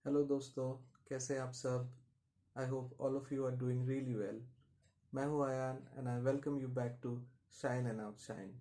Hello दोस्तों, कैसे हैं आप सब? I hope all of you are doing really well. मैं हूं Ayaan and I welcome you back to shine and outshine.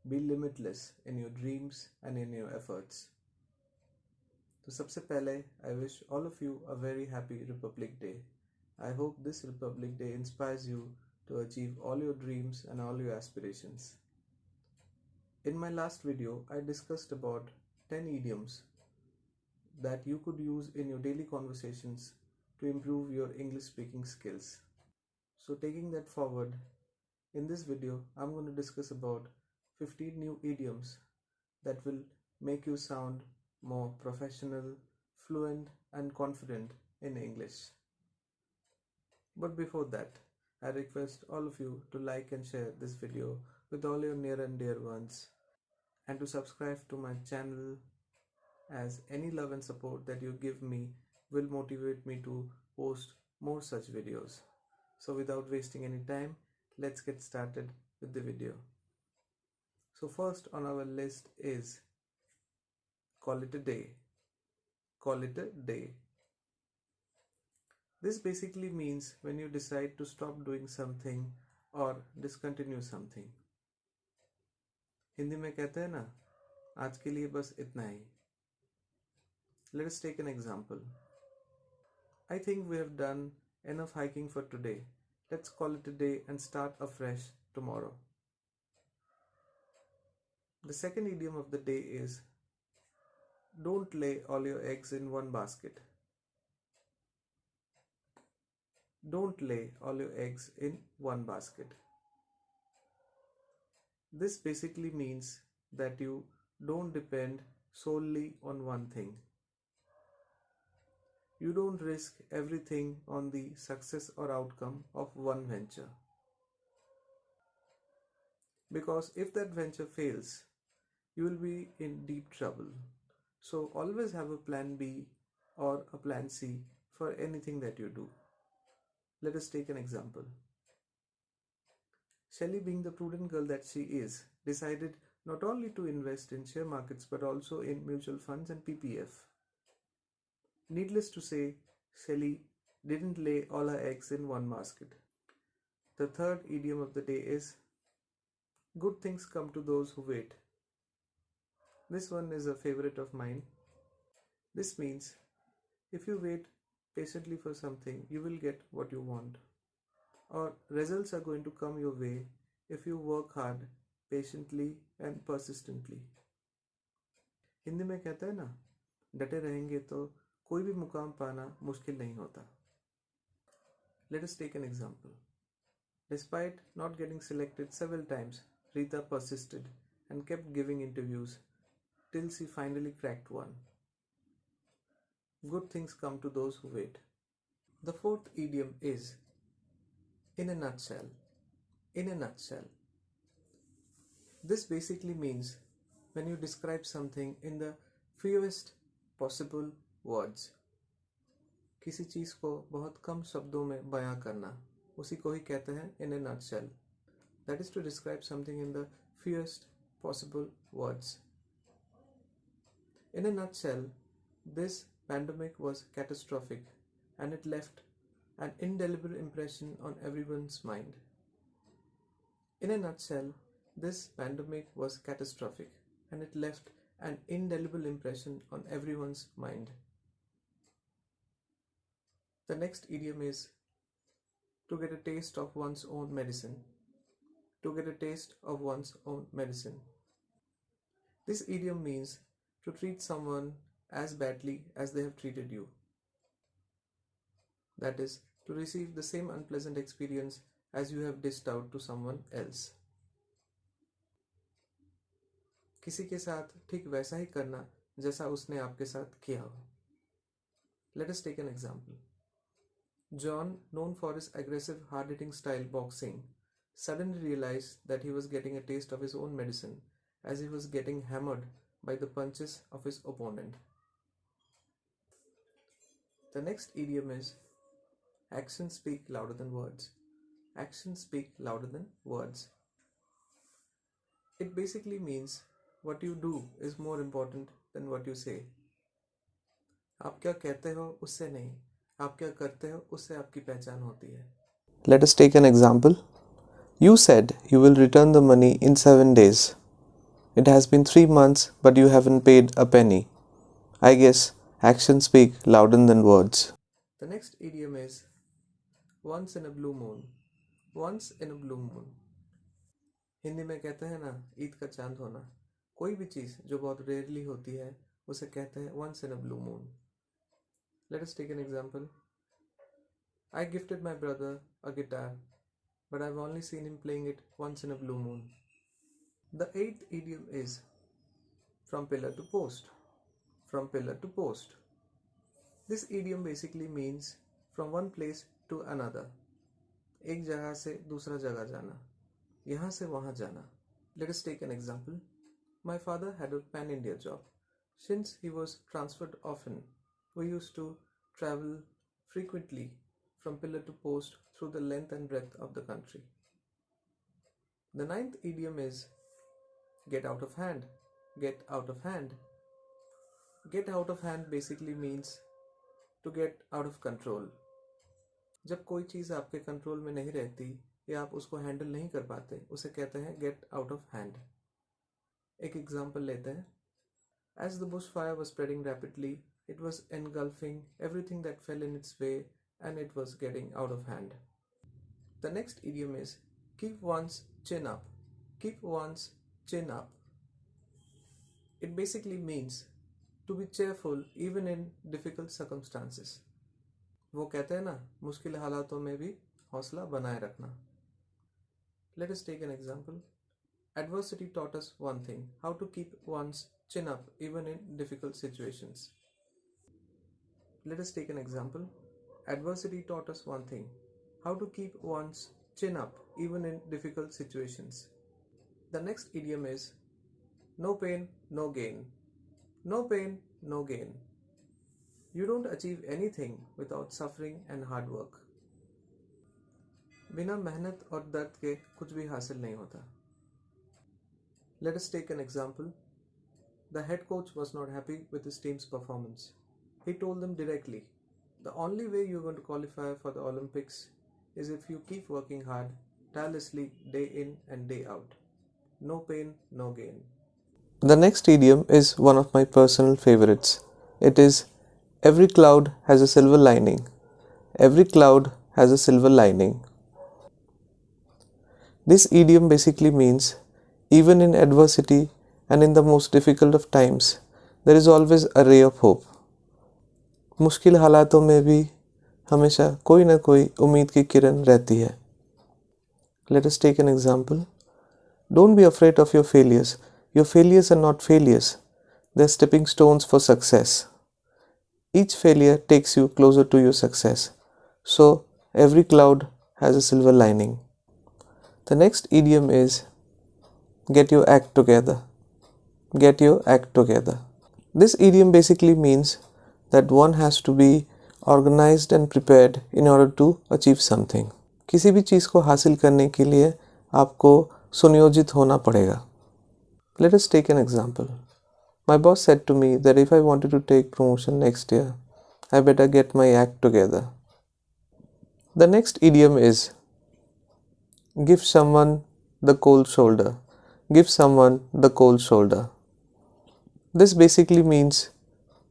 Be limitless in your dreams and in your efforts. तो सबसे पहले I wish all of you a very happy Republic Day. I hope this Republic Day inspires you to achieve all your dreams and all your aspirations. In my last video, I discussed about 10 idioms that you could use in your daily conversations to improve your English speaking skills. So taking that forward, in this video I'm going to discuss about 15 new idioms that will make you sound more professional, fluent and confident in English. But before that, I request all of you to like and share this video with all your near and dear ones and to subscribe to my channel, as any love and support that you give me will motivate me to post more such videos. So without wasting any time, let's get started with the video. So first on our list is call it a day. Call it a day. This basically means when you decide to stop doing something or discontinue something. Hindi में कहते हैं ना, आज के लिए बस इतना ही. Let us take an example. I think we have done enough hiking for today. Let's call it a day and start afresh tomorrow. The second idiom of the day is don't lay all your eggs in one basket. Don't lay all your eggs in one basket. This basically means that you don't depend solely on one thing. You don't risk everything on the success or outcome of one venture. Because if that venture fails, you will be in deep trouble. So always have a plan B or a plan C for anything that you do. Let us take an example. Shelley, being the prudent girl that she is, decided not only to invest in share markets but also in mutual funds and PPF. Needless to say, Shelley didn't lay all her eggs in one basket. The third idiom of the day is good things come to those who wait. This one is a favorite of mine. This means if you wait patiently for something, you will get what you want. Or results are going to come your way if you work hard, patiently and persistently. Hindi में कहते हैं ना, डटे रहेंगे तो कोई भी मुकाम पाना मुश्किल नहीं होता. Let us take an example. Despite not getting selected several times, Rita persisted and kept giving interviews till she finally cracked one. Good things come to those who wait. The fourth idiom is in a nutshell. In a nutshell. This basically means when you describe something in the fewest possible words. किसी चीज़ को बहुत कम शब्दों में बयां करना, उसी को ही कहते हैं in a nutshell. That is to describe something in the fewest possible words. In a nutshell, this pandemic was catastrophic and it left an indelible impression on everyone's mind. In a nutshell, this pandemic was catastrophic and it left an indelible impression on everyone's mind. The next idiom is to get a taste of one's own medicine. To get a taste of one's own medicine. This idiom means to treat someone as badly as they have treated you. That is, to receive the same unpleasant experience as you have dished out to someone else. किसी के साथ ठीक वैसा ही करना जैसा उसने आपके साथ किया हो. Let us take an example. John, known for his aggressive, hard-hitting style boxing, suddenly realized that he was getting a taste of his own medicine as he was getting hammered by the punches of his opponent. The next idiom is actions speak louder than words. Actions speak louder than words. It basically means what you do is more important than what you say. आप क्या कहते हो उससे नहीं, आप क्या करते हो उससे आपकी पहचान होती है. Let us take an example. You said you will return the money in 7 days. It has been 3 months, but you haven't paid a penny. I guess actions speak louder than words. The next idiom is once in a blue moon. Once in a blue moon. Hindi में कहते हैं ना, ईद का चांद होना. कोई भी चीज़ जो बहुत रेयरली होती है उसे कहते हैं once in a blue moon. Let us take an example. I gifted my brother a guitar, but I've only seen him playing it once in a blue moon. The eighth idiom is from pillar to post. From pillar to post. This idiom basically means from one place to another. एक जगह से दूसरा जगह जाना, यहाँ से वहाँ जाना. Let us take an example. My father had a pan-India job. Since he was transferred often, we used to travel frequently from pillar to post through the length and breadth of the country. The ninth idiom is get out of hand. Get out of hand. Get out of hand basically means to get out of control. जब कोई चीज़ आपके control में नहीं रहती या आप उसको handle नहीं कर पाते, उसे कहते हैं गेट आउट ऑफ हैंड. एक एग्जांपल लेते हैं. As the bushfire was spreading rapidly, it was engulfing everything that fell in its way and it was getting out of hand. The next idiom is keep one's chin up. Keep one's chin up. It basically means to be cheerful even in difficult circumstances. वो कहते हैं ना, मुश्किल हालातों में भी हौसला बनाए रखना. Let us take an example. Adversity taught us one thing, how to keep one's chin up even in difficult situations. Let us take an example. Adversity taught us one thing, how to keep one's chin up even in difficult situations. The next idiom is no pain, no gain. No pain, no gain. You don't achieve anything without suffering and hard work. बिना मेहनत और दर्द के कुछ भी हासिल नहीं होता. Let us take an example. The head coach was not happy with his team's performance. He told them directly, the only way you're going to qualify for the Olympics is if you keep working hard, tirelessly, day in and day out. No pain, no gain. The next idiom is one of my personal favorites. It is every cloud has a silver lining. Every cloud has a silver lining. This idiom basically means even in adversity and in the most difficult of times, there is always a ray of hope. मुश्किल हालातों में भी हमेशा कोई ना कोई उम्मीद की किरण रहती है. Let us take an example. Don't be afraid of your failures. Your failures are not failures. They're stepping stones for success. Each failure takes you closer to your success. So, every cloud has a silver lining. The next idiom is get your act together. Get your act together. This idiom basically means that one has to be organized and prepared in order to achieve something. किसी भी चीज़ को हासिल करने के लिए आपको सुनियोजित होना पड़ेगा. Let us take an example. My boss said to me that if I wanted to take promotion next year, I better get my act together. The next idiom is give someone the cold shoulder. Give someone the cold shoulder. This basically means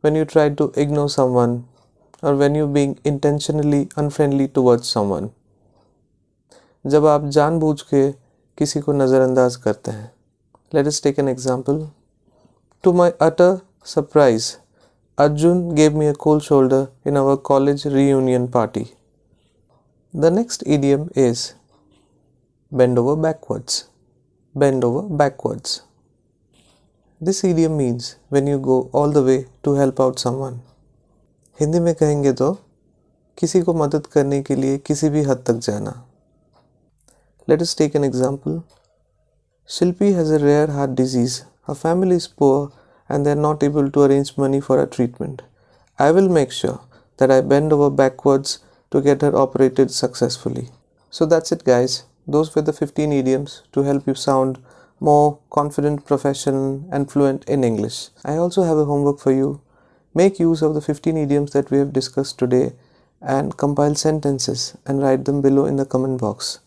when you try to ignore someone or when you're being intentionally unfriendly towards someone. जब आप जानबूझ के किसी को नज़रअंदाज करते हैं. Let us take an example. To my utter surprise, Arjun gave me a cold shoulder in our college reunion party. The next idiom is bend over backwards. Bend over backwards. This idiom means when you go all the way to help out someone. Hindi में कहेंगे तो किसी को मदद करने के लिए किसी भी हद तक जाना. Let us take an example. Shilpi has a rare heart disease. Her family is poor and they are not able to arrange money for her treatment. I will make sure that I bend over backwards to get her operated successfully. So that's it, guys. Those were the 15 idioms to help you sound more confident, professional and fluent in English. I also have a homework for you. Make use of the 15 idioms that we have discussed today and compile sentences and write them below in the comment box.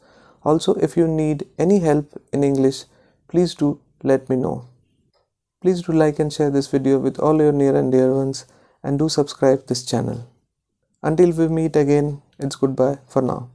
Also, if you need any help in English, please do let me know. Please do like and share this video with all your near and dear ones, and do subscribe this channel. Until we meet again, it's goodbye for now.